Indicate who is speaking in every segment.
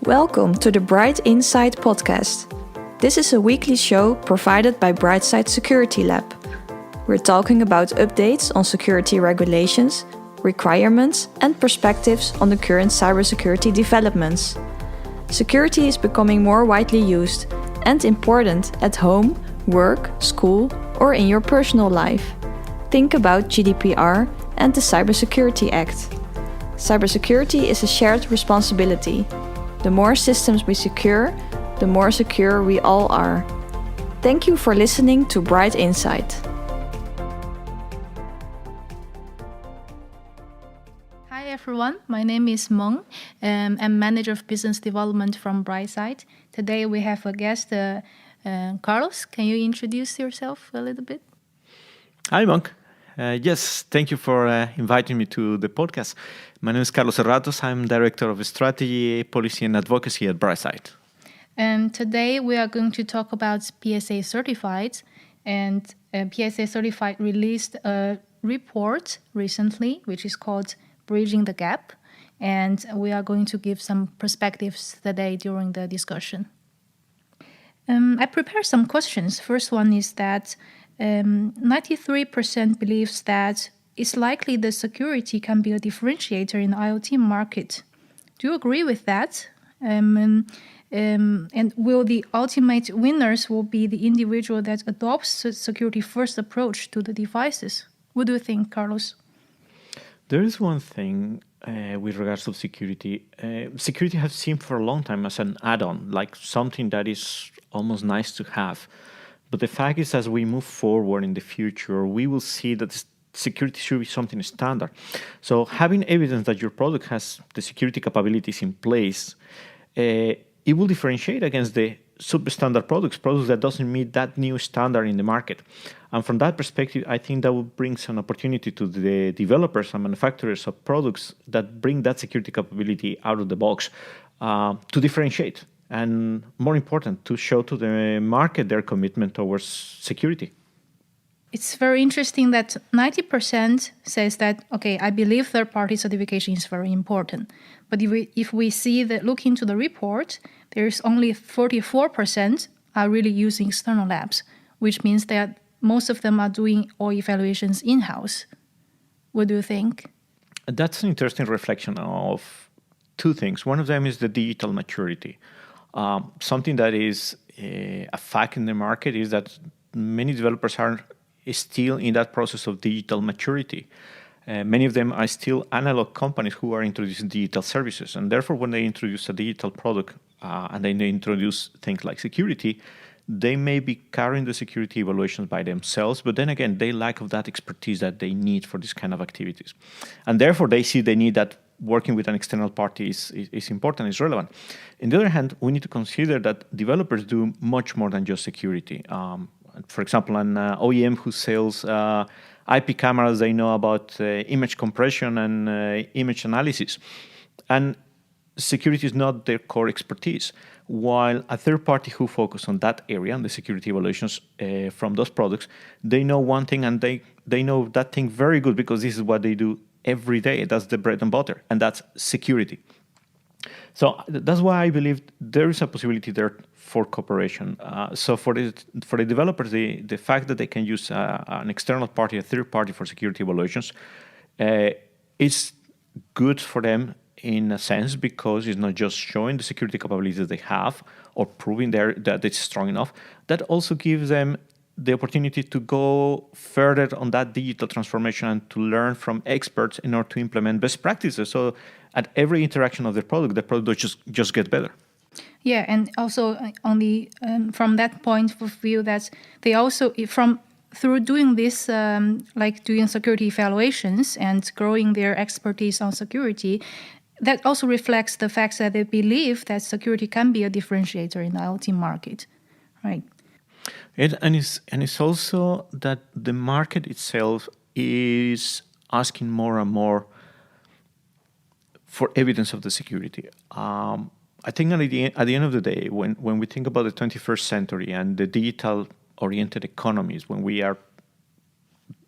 Speaker 1: Welcome to the Bright Insight podcast. This is a weekly show provided by Brightside Security Lab. We're talking about updates on security regulations, requirements, and perspectives on the current cybersecurity developments. Security is becoming more widely used and important at home, work, school, or in your personal life. Think about GDPR and the Cybersecurity Act. Cybersecurity is a shared responsibility. The more systems we secure, the more secure we all are. Thank you for listening to Bright Insight.
Speaker 2: Hi everyone, my name is Meng. I'm Manager of Business Development from Brightside. Today we have a guest, Carlos. Can you introduce yourself a little bit?
Speaker 3: Hi, Monk. Yes, thank you for inviting me to the podcast. My name is Carlos Serratos. I'm Director of Strategy, Policy and Advocacy at Brightside.
Speaker 2: And today we are going to talk about PSA Certified. And PSA Certified released a report recently, which is called Bridging the Gap. And we are going to give some perspectives today during the discussion. I prepared some questions. First one is that 93% believes that it's likely that security can be a differentiator in the IoT market. Do you agree with that? And will the ultimate winners will be the individual that adopts a security-first approach to the devices? What do you think, Carlos?
Speaker 3: There is one thing with regards to security. Security has seemed for a long time as an add-on, like something that is almost nice to have. But the fact is, as we move forward in the future, we will see that security should be something standard. So having evidence that your product has the security capabilities in place, it will differentiate against the substandard products that doesn't meet that new standard in the market. And from that perspective, I think that will bring an opportunity to the developers and manufacturers of products that bring that security capability out of the box to differentiate. And more important, to show to the market their commitment towards security.
Speaker 2: It's very interesting that 90% says that, okay, I believe third-party certification is very important. But if we look into the report, there's only 44% are really using external labs, which means that most of them are doing all evaluations in-house. What do you think?
Speaker 3: That's an interesting reflection of two things. One of them is the digital maturity. Something that is a fact in the market is that many developers are still in that process of digital maturity. Many of them are still analog companies who are introducing digital services. And therefore, when they introduce a digital product and then they introduce things like security, they may be carrying the security evaluations by themselves. But then again, they lack of that expertise that they need for this kind of activities. And therefore, they see the need that working with an external party is important, is relevant. On the other hand, we need to consider that developers do much more than just security. For example, an OEM who sells IP cameras, they know about image compression and image analysis. And security is not their core expertise. While a third party who focuses on that area and the security evaluations from those products, they know one thing and they know that thing very good because this is what they do every day. That's the bread and butter, and that's security. So that's why I believe there is a possibility there for cooperation. So for the developers, the fact that they can use an external party, a third party for security evaluations, is good for them in a sense because it's not just showing the security capabilities they have or proving that it's strong enough. That also gives them the opportunity to go further on that digital transformation and to learn from experts in order to implement best practices. So at every interaction of the product just gets better.
Speaker 2: Yeah, and also on the from that point of view, that they also through doing this, like doing security evaluations and growing their expertise on security, that also reflects the fact that they believe that security can be a differentiator in the IoT market, right?
Speaker 3: And it's also that the market itself is asking more and more for evidence of the security. I think at the end of the day, when we think about the 21st century and the digital-oriented economies, when we are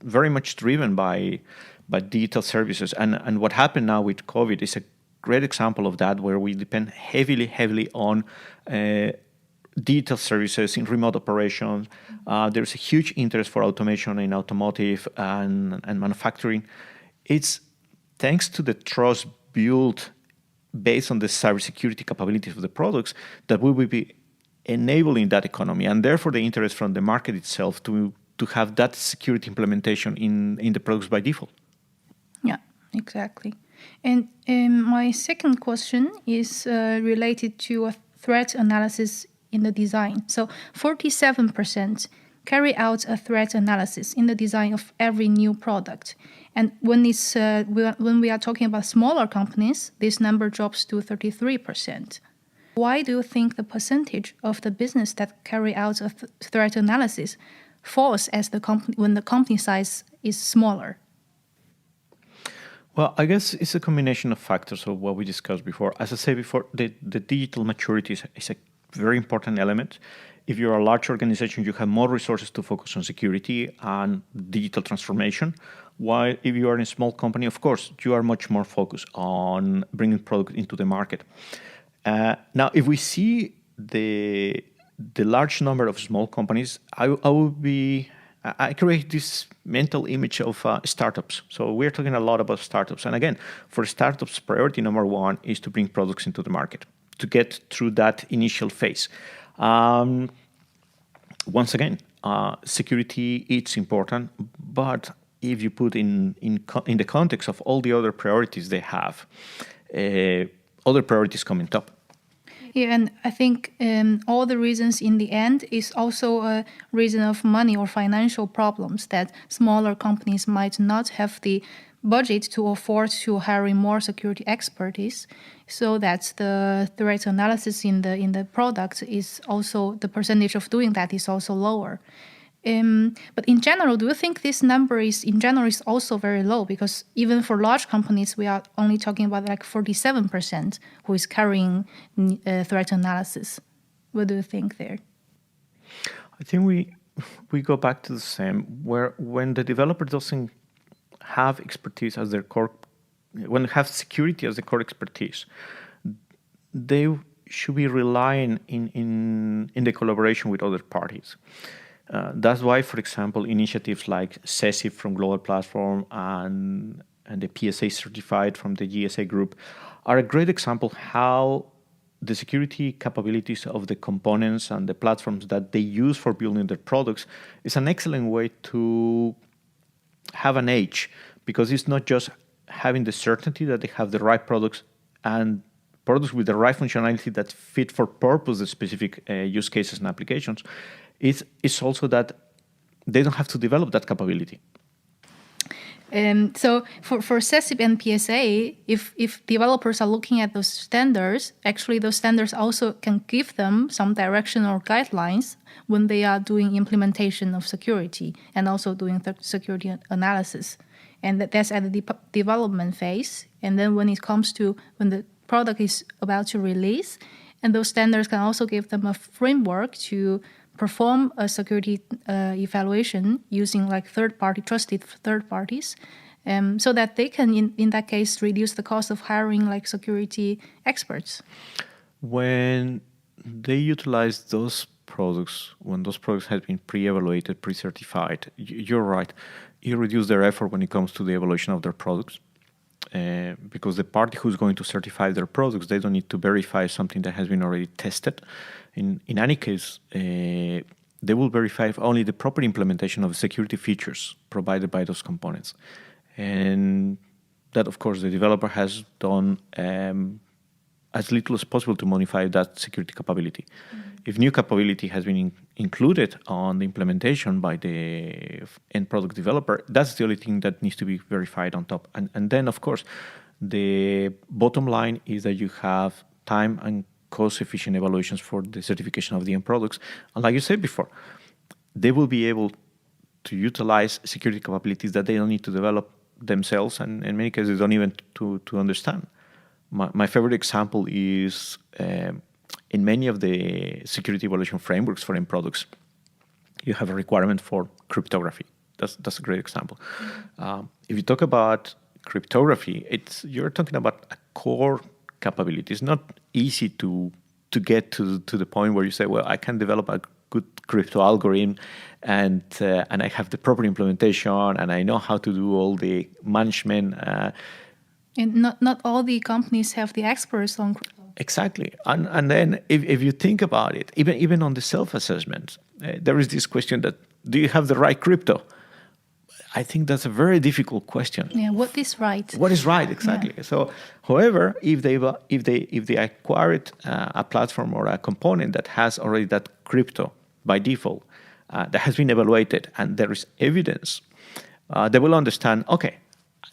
Speaker 3: very much driven by digital services, and what happened now with COVID is a great example of that, where we depend heavily on digital services in remote operations. There's a huge interest for automation in automotive and manufacturing. It's thanks to the trust built based on the cybersecurity capabilities of the products that we will be enabling that economy, and therefore the interest from the market itself to have that security implementation in the products by default.
Speaker 2: Yeah, exactly. And my second question is related to a threat analysis in the design. So 47% carry out a threat analysis in the design of every new product. And when we are talking about smaller companies, this number drops to 33%. Why do you think the percentage of the business that carry out a threat analysis falls as when the company size is smaller?
Speaker 3: Well, I guess it's a combination of factors of what we discussed before. As I said before, the digital maturity is a very important element. If you're a large organization, you have more resources to focus on security and digital transformation. While if you are in a small company, of course, you are much more focused on bringing product into the market. Now, if we see the large number of small companies, I create this mental image of startups. So we're talking a lot about startups. And again, for startups, priority number one is to bring products into the market, to get through that initial phase. Once again, security is important, but if you put in the context of all the other priorities they have, other priorities come in top.
Speaker 2: Yeah, and I think all the reasons in the end is also a reason of money or financial problems, that smaller companies might not have the budget to afford to hiring more security expertise, so that the threat analysis in the product is also, the percentage of doing that is also lower. But in general, do you think this number is also very low? Because even for large companies, we are only talking about like 47% who is carrying threat analysis. What do you think there?
Speaker 3: I think we go back to the same, where when the developer doesn't have expertise as their core, when they have security as the core expertise, they should be relying in the collaboration with other parties. That's why, for example, initiatives like CESIF from Global Platform and the PSA certified from the GSA group are a great example how the security capabilities of the components and the platforms that they use for building their products is an excellent way to have an edge, because it's not just having the certainty that they have the right products and products with the right functionality that fit for purpose the specific use cases and applications. It's also that they don't have to develop that capability.
Speaker 2: So for CESIP and PSA, if developers are looking at those standards, actually those standards also can give them some direction or guidelines when they are doing implementation of security and also doing security analysis. And that's at the development phase. And then when it comes to when the product is about to release, and those standards can also give them a framework to perform a security evaluation using like trusted third parties, so that they can, in that case, reduce the cost of hiring like security experts.
Speaker 3: When they utilize those products, when those products have been pre-evaluated, pre-certified, you're right, you reduce their effort when it comes to the evaluation of their products. Because the party who's going to certify their products, they don't need to verify something that has been already tested. In any case, they will verify only the proper implementation of the security features provided by those components. And that, of course, the developer has done as little as possible to modify that security capability. Mm-hmm. If new capability has been included on the implementation by the end product developer, that's the only thing that needs to be verified on top. And then, of course, the bottom line is that you have time and cost-efficient evaluations for the certification of the end products. And like you said before, they will be able to utilize security capabilities that they don't need to develop themselves, and in many cases, they don't even to understand. My favorite example is in many of the security evaluation frameworks for end products, you have a requirement for cryptography. That's a great example. Mm-hmm. If you talk about cryptography, you're talking about a core capability. It's not easy to get to the point where you say, well, I can develop a good crypto algorithm and I have the proper implementation and I know how to do all the management.
Speaker 2: And not all the companies have the experts on crypto.
Speaker 3: Exactly. And then if you think about it, even on the self-assessment, there is this question that, do you have the right crypto? I think that's a very difficult question.
Speaker 2: Yeah, what is right?
Speaker 3: What is right, exactly. Yeah. So, however, if they acquired a platform or a component that has already that crypto by default, that has been evaluated, and there is evidence, they will understand, okay,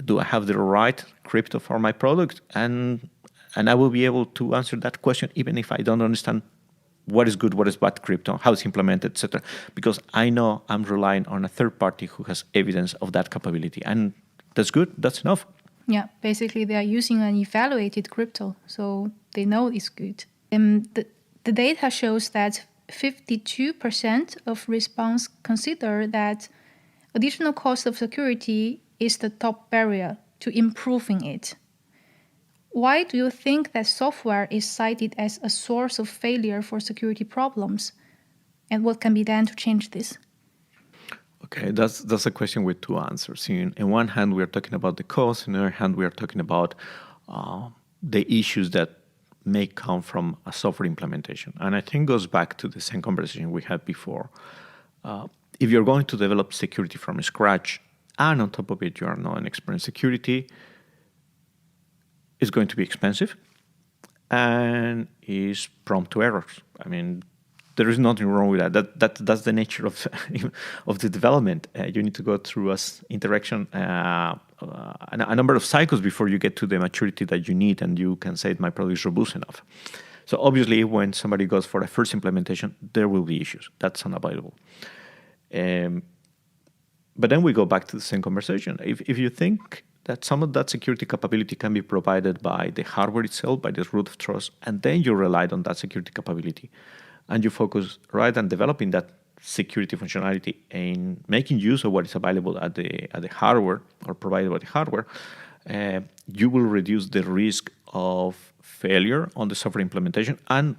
Speaker 3: do I have the right crypto for my product? And I will be able to answer that question even if I don't understand what is good, what is bad crypto, how it's implemented, etc. Because I know I'm relying on a third party who has evidence of that capability. And that's good, that's enough.
Speaker 2: Yeah, basically they are using an evaluated crypto, so they know it's good. The data shows that 52% of response consider that additional cost of security is the top barrier to improving it. Why do you think that software is cited as a source of failure for security problems? And what can be done to change this?
Speaker 3: Okay, that's a question with two answers. In one hand, we are talking about the cost. On the other hand, we are talking about the issues that may come from a software implementation. And I think goes back to the same conversation we had before. If you're going to develop security from scratch, and on top of it, you are not an expert in security, it's going to be expensive and is prone to errors. I mean, there is nothing wrong with that. That's the nature of the development. You need to go through a interaction, a number of cycles before you get to the maturity that you need, and you can say my product is robust enough. So obviously, when somebody goes for a first implementation, there will be issues. That's unavoidable. But then we go back to the same conversation. If you think that some of that security capability can be provided by the hardware itself, by the root of trust, and then you relied on that security capability, and you focus right on developing that security functionality and making use of what is available at the hardware or provided by the hardware, you will reduce the risk of failure on the software implementation, and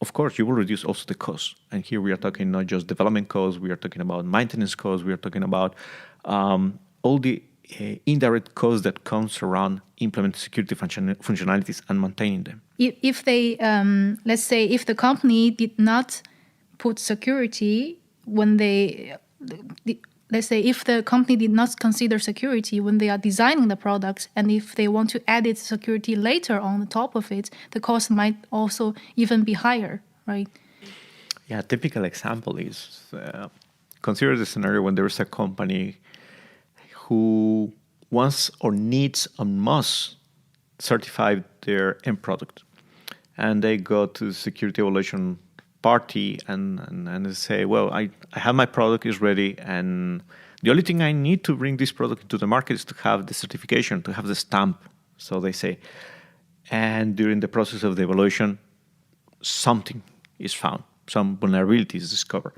Speaker 3: of course, you will reduce also the cost. And here we are talking not just development costs, we are talking about maintenance costs, we are talking about all the indirect costs that comes around implementing security functionalities and maintaining them.
Speaker 2: If they, let's say, if the company did not put security when they, let's say, if the company did not consider security when they are designing the products, and if they want to add its security later on the top of it, the cost might also even be higher, right?
Speaker 3: Yeah, a typical example is consider the scenario when there is a company who wants or needs and must certify their end product. And they go to the security evaluation party and they say, well, I have my product is ready, and the only thing I need to bring this product into the market is to have the certification, to have the stamp, so they say. And during the process of the evaluation, something is found, some vulnerability is discovered.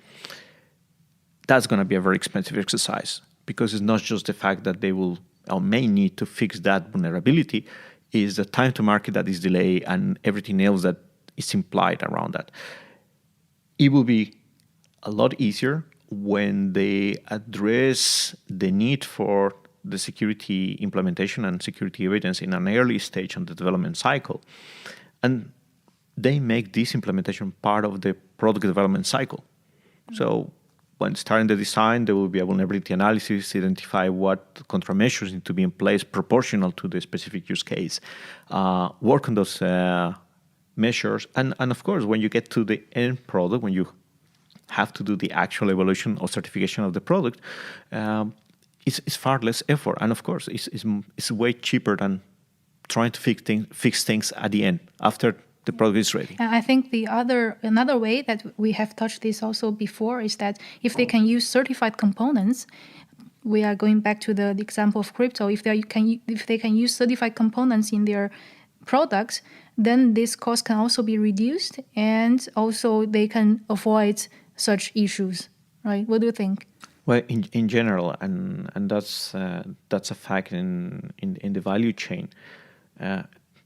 Speaker 3: That's going to be a very expensive exercise, because it's not just the fact that they will or may need to fix that vulnerability, is the time to market that is delayed and everything else that is implied around that. It will be a lot easier when they address the need for the security implementation and security evidence in an early stage on the development cycle. And they make this implementation part of the product development cycle. So when starting the design, there will be a vulnerability analysis, identify what countermeasures need to be in place proportional to the specific use case, work on those measures. And of course, when you get to the end product, when you have to do the actual evaluation or certification of the product, it's far less effort. And of course, it's way cheaper than trying to fix things at the end, after the product is ready.
Speaker 2: I think another way that we have touched this also before is that if they can use certified components, we are going back to the example of crypto. If they can use certified components in their products, then this cost can also be reduced, and also they can avoid such issues, right? What do you think?
Speaker 3: Well, in general, and that's a fact in the value chain.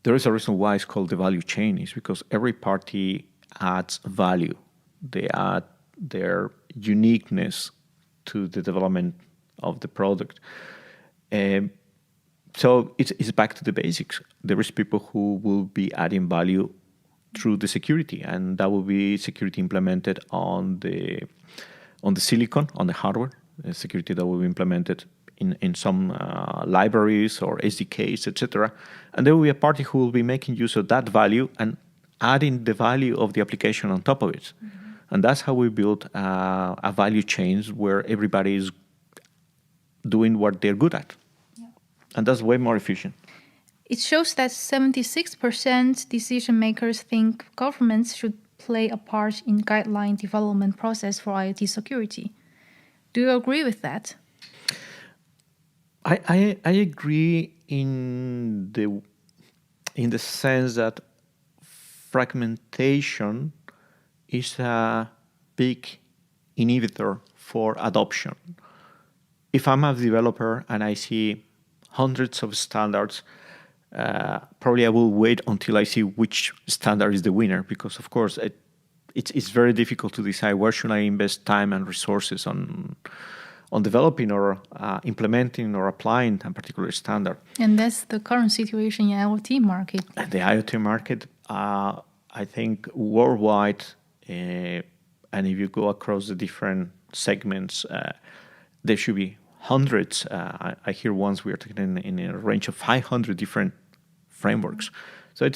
Speaker 3: there is a reason why it's called the value chain, is because every party adds value. They add their uniqueness to the development of the product. So it's back to the basics. There is people who will be adding value through the security, and that will be security implemented on the silicon, on the hardware, security that will be implemented in some libraries or SDKs, etc. And there will be a party who will be making use of that value and adding the value of the application on top of it. Mm-hmm. And that's how we build a value chain where everybody is doing what they're good at. Yeah. And that's way more efficient.
Speaker 2: It shows that 76% decision makers think governments should play a part in guideline development process for IoT security. Do you agree with that?
Speaker 3: I agree in the sense that fragmentation is a big inhibitor for adoption. If I'm a developer and I see hundreds of standards, probably I will wait until I see which standard is the winner, because of course it's very difficult to decide where should I invest time and resources on developing or implementing or applying a particular standard.
Speaker 2: And that's the current situation in the IoT market.
Speaker 3: And the IoT market, I think worldwide, and if you go across the different segments, there should be hundreds. I hear once we are talking in a range of 500 different frameworks. So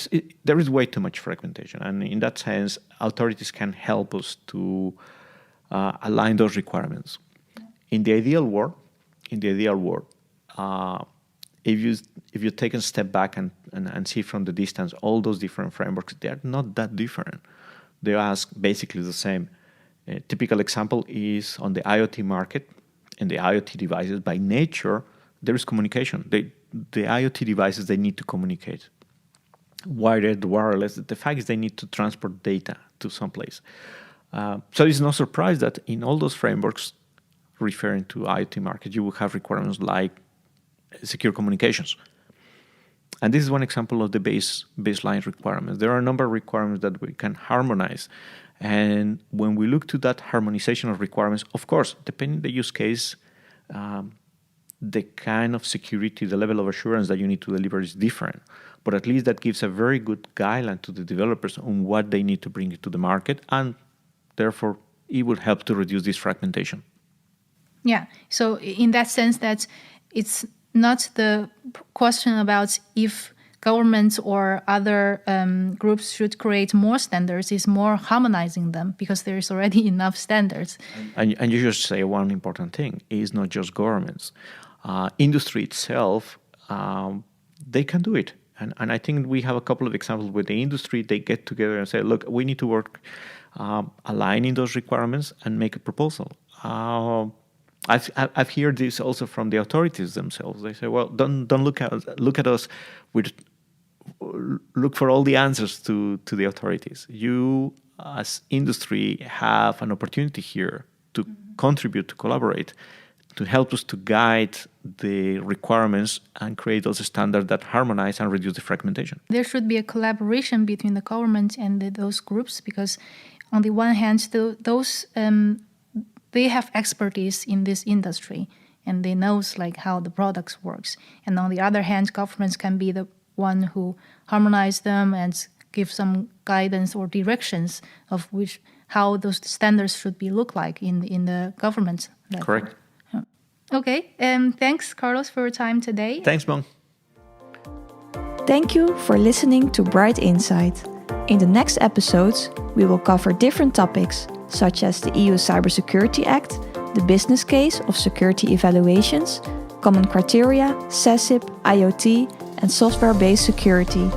Speaker 3: there is way too much fragmentation. And in that sense, authorities can help us to align those requirements. In the ideal world, if you take a step back and see from the distance all those different frameworks, they are not that different. They ask basically the same. A typical example is on the IoT market. In the IoT devices, by nature, there is communication. The IoT devices, they need to communicate. Wired, wireless, the fact is they need to transport data to someplace. So it's no surprise that in all those frameworks referring to IoT market, you will have requirements like secure communications. And this is one example of the baseline requirements. There are a number of requirements that we can harmonize. And when we look to that harmonization of requirements, of course, depending on the use case, the kind of security, the level of assurance that you need to deliver is different. But at least that gives a very good guideline to the developers on what they need to bring to the market, and therefore it will help to reduce this fragmentation.
Speaker 2: Yeah, so in that sense, that it's not the question about if governments or other groups should create more standards, it's more harmonizing them because there is already enough standards.
Speaker 3: And you just say one important thing, it's not just governments. Industry itself, they can do it. And I think we have a couple of examples where the industry, they get together and say, look, we need to work aligning those requirements and make a proposal. I've heard this also from the authorities themselves. They say, well, don't look at us. Look for all the answers to the authorities. You, as industry, have an opportunity here to contribute, to collaborate, to help us to guide the requirements and create those standards that harmonize and reduce the fragmentation.
Speaker 2: There should be a collaboration between the government and those groups, because on the one hand, those they have expertise in this industry and they know how the products works. And on the other hand, governments can be the one who harmonize them and give some guidance or directions of how those standards should look like in the government level.
Speaker 3: Correct.
Speaker 2: Yeah. Okay, thanks, Carlos, for your time today.
Speaker 3: Thanks, Mong.
Speaker 1: Thank you for listening to Bright Insight. In the next episodes, we will cover different topics, such as the EU Cybersecurity Act, the business case of security evaluations, common criteria, SASIP, IoT, and software-based security.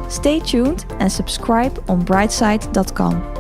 Speaker 1: Stay tuned and subscribe on brightside.com.